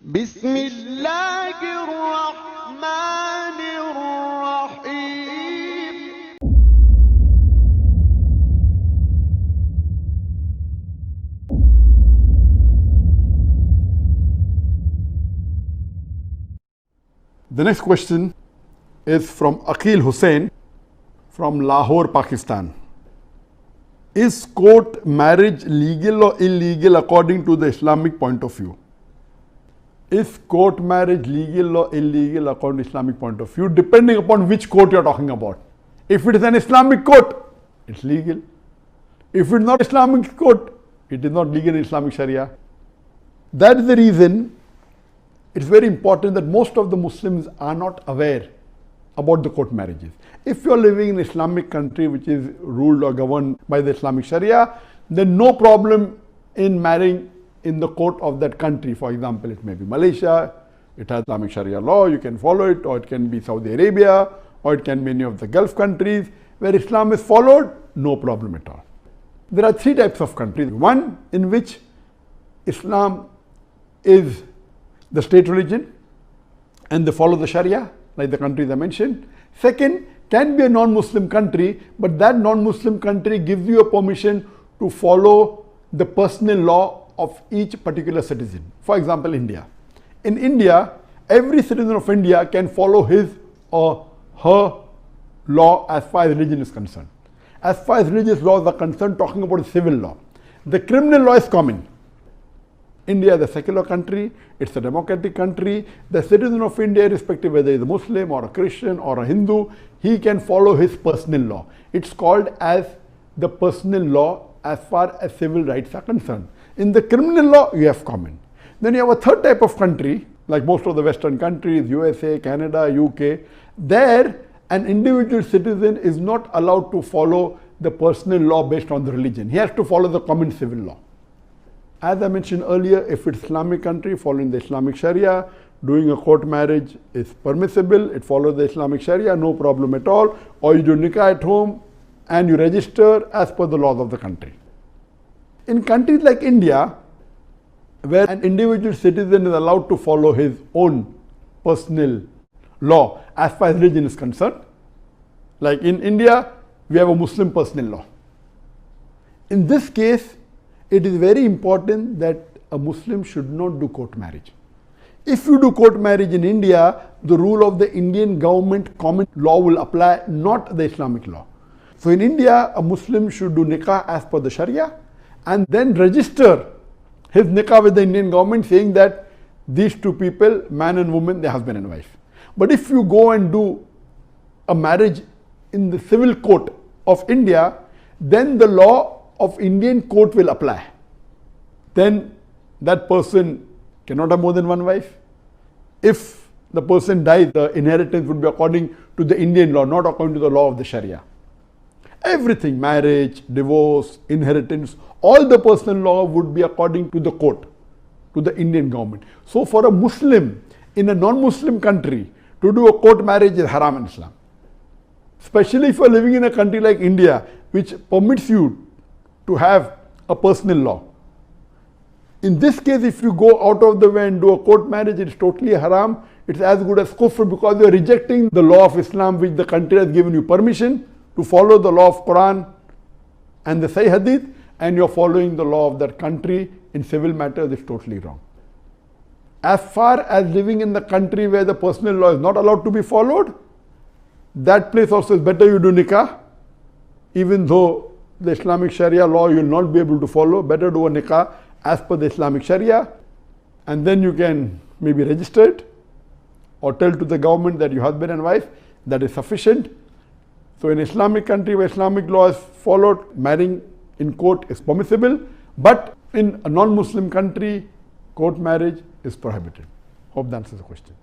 بسم الله الرحمن الرحيم. The next question is from Aqil Hussain from Lahore, Pakistan. Is court marriage legal or illegal according to the Islamic point of view? Is court marriage legal or illegal according to Islamic point of view, depending upon which court you are talking about. If it is an Islamic court, it's legal. If it is not Islamic court, it is not legal in Islamic Sharia. That is the reason it's very important that most of the Muslims are not aware about the court marriages. If you are living in an Islamic country which is ruled or governed by the Islamic Sharia, then no problem in marrying in the court of that country. For example, it may be Malaysia, it has Islamic Sharia law, you can follow it, or it can be Saudi Arabia, or it can be any of the Gulf countries where Islam is followed, no problem at all. There are three types of countries. One in which Islam is the state religion and they follow the Sharia, like the countries I mentioned. Second, can be a non-Muslim country, but that non-Muslim country gives you a permission to follow the personal law of each particular citizen. For example, India. In India, every citizen of India can follow his or her law as far as religion is concerned. As far as religious laws are concerned, talking about civil law. The criminal law is common. India is a secular country, it's a democratic country. The citizen of India, irrespective whether he is a Muslim or a Christian or a Hindu, he can follow his personal law. It's called as the personal law as far as civil rights are concerned. In the criminal law, you have common. Then you have a third type of country, like most of the Western countries, USA, Canada, UK. There, an individual citizen is not allowed to follow the personal law based on the religion. He has to follow the common civil law. As I mentioned earlier, if it's Islamic country following the Islamic Sharia, doing a court marriage is permissible. It follows the Islamic Sharia, no problem at all. Or you do nikah at home and you register as per the laws of the country. In countries like India, where an individual citizen is allowed to follow his own personal law as far as religion is concerned, like in India, we have a Muslim personal law. In this case, it is very important that a Muslim should not do court marriage. If you do court marriage in India, the rule of the Indian government common law will apply, not the Islamic law. So in India, a Muslim should do nikah as per the Sharia and then register his nikah with the Indian government saying that these two people, man and woman, they're husband and wife. But if you go and do a marriage in the civil court of India, then the law of Indian court will apply. Then that person cannot have more than one wife. If the person dies, the inheritance would be according to the Indian law, not according to the law of the Sharia. Everything, marriage, divorce, inheritance, all the personal law would be according to the court, to the Indian government. So for a Muslim in a non-Muslim country to do a court marriage is haram in Islam. Especially if you are living in a country like India, which permits you to have a personal law. In this case, if you go out of the way and do a court marriage, it's totally haram. It's as good as kufr because you are rejecting the law of Islam which the country has given you permission to follow, the law of Quran and the Sahih Hadith, and you're following the law of that country in civil matters is totally wrong. As far as living in the country where the personal law is not allowed to be followed, that place also is better you do nikah, even though the Islamic Sharia law you will not be able to follow, better do a nikah as per the Islamic Sharia, and then you can maybe register it or tell to the government that you're husband and wife, that is sufficient. So in Islamic country where Islamic law is followed, marrying in court is permissible, but in a non-Muslim country, court marriage is prohibited. Hope that answers the question.